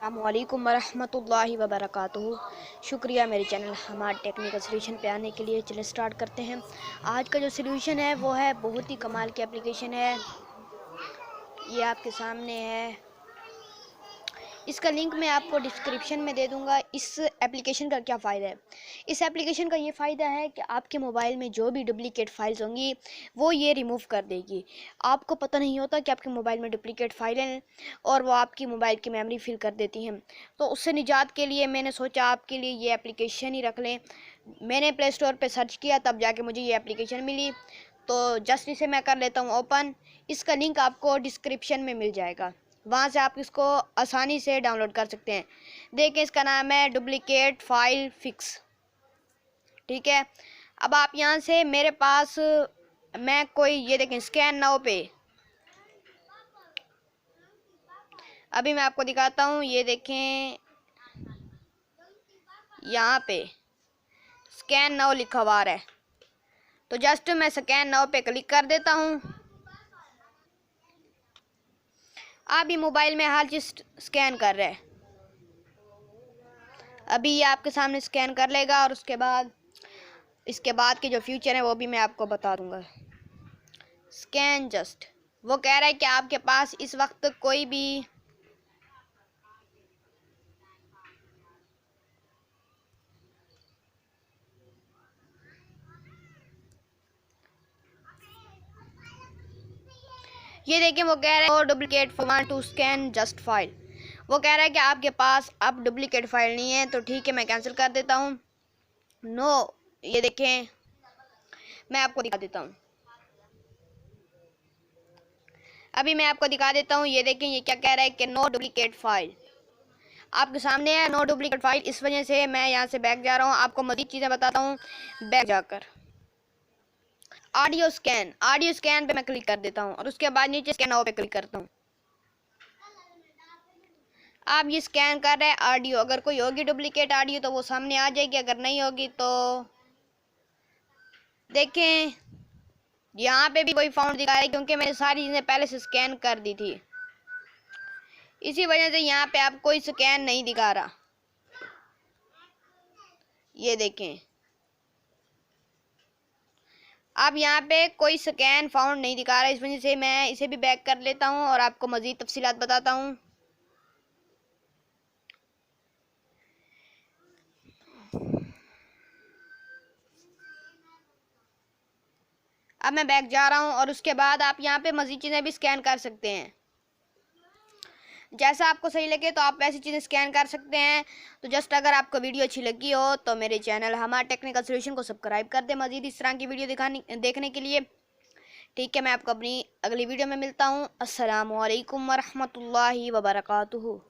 अस्सलामुअलैकुम वरहमतुल्लाहि वबरकातुहू। शुक्रिया मेरे चैनल हमार टेक्निकल सोल्यूशन पे आने के लिए। चलिए स्टार्ट करते हैं। आज का जो सोल्यूशन है वो है बहुत ही कमाल की एप्लीकेशन है, ये आपके सामने है। इसका लिंक मैं आपको डिस्क्रिप्शन में दे दूंगा। इस एप्लीकेशन का क्या फ़ायदा है? इस एप्लीकेशन का ये फ़ायदा है कि आपके मोबाइल में जो भी डुप्लिकेट फ़ाइल्स होंगी वो ये रिमूव कर देगी। आपको पता नहीं होता कि आपके मोबाइल में डुप्लिकेट फ़ाइलें हैं और वो आपकी मोबाइल की मेमोरी फिल कर देती हैं। तो उससे निजात के लिए मैंने सोचा आपके लिए ये एप्लीकेशन ही रख लें। मैंने प्ले स्टोर पर सर्च किया, तब जाके मुझे ये एप्लीकेशन मिली। तो जस्ट इसे मैं कर लेता हूँ ओपन। इसका लिंक आपको डिस्क्रिप्शन में मिल जाएगा, वहाँ से आप इसको आसानी से डाउनलोड कर सकते हैं। देखिए इसका नाम है डुप्लिकेट फाइल फिक्स। ठीक है, अब आप यहाँ से मेरे पास मैं कोई ये देखें स्कैन नाउ पे, अभी मैं आपको दिखाता हूँ। ये देखें यहाँ पे स्कैन नाउ लिखा हुआ है, तो जस्ट मैं स्कैन नाउ पे क्लिक कर देता हूँ। अभी मोबाइल में हर चीज़ स्कैन कर रहा है। अभी ये आपके सामने स्कैन कर लेगा और उसके बाद इसके बाद के जो फ्यूचर है वो भी मैं आपको बता दूंगा। स्कैन जस्ट वो कह रहा है कि आपके पास इस वक्त कोई भी ये देखिए वो कह रहा है duplicate want to scan just file. वो कह रहा है कि आपके पास अब डुप्लीकेट फाइल नहीं है। तो ठीक है, मैं कैंसिल कर देता हूँ। नो, ये देखें मैं आपको दिखा देता हूँ। अभी मैं आपको दिखा देता हूँ। ये देखें ये क्या कह रहा है कि नो डुप्लीकेट फाइल आपके सामने है, नो डुप्लीकेट फाइल। इस वजह से मैं यहाँ से बैक जा रहा हूँ, आपको मज़ीद चीज़ें बताता हूँ बैक जाकर। ऑडियो स्कैन पे मैं क्लिक कर देता हूँ और उसके बाद नीचे स्कैन नाउ पे क्लिक करता हूँ। आप ये स्कैन कर रहे हैं ऑडियो, अगर कोई होगी डुप्लीकेट ऑडियो तो वो सामने आ जाएगी, अगर नहीं होगी तो देखें यहाँ पे भी कोई फाउंड दिखा रहा है, क्योंकि मैंने सारी चीज़ें पहले से स्कैन कर दी थी। इसी वजह से यहाँ पे आप कोई स्कैन नहीं दिखा रहा। ये देखें अब यहाँ पे कोई स्कैन फाउंड नहीं दिखा रहा। इस वजह से मैं इसे भी बैक कर लेता हूँ और आपको मज़ीद तफसीलात बताता हूँ। अब मैं बैक जा रहा हूँ और उसके बाद आप यहाँ पे मज़ीद चीज़ें भी स्कैन कर सकते हैं। जैसा आपको सही लगे तो आप वैसी चीज़ें स्कैन कर सकते हैं। तो जस्ट अगर आपको वीडियो अच्छी लगी हो तो मेरे चैनल हमारे टेक्निकल सोल्यूशन को सब्सक्राइब कर दें मज़ीद इस तरह की वीडियो देखने के लिए। ठीक है, मैं आपको अपनी अगली वीडियो में मिलता हूँ। अस्सलामु अलैकुम वरहमतुल्लाहि वबरकातुहू।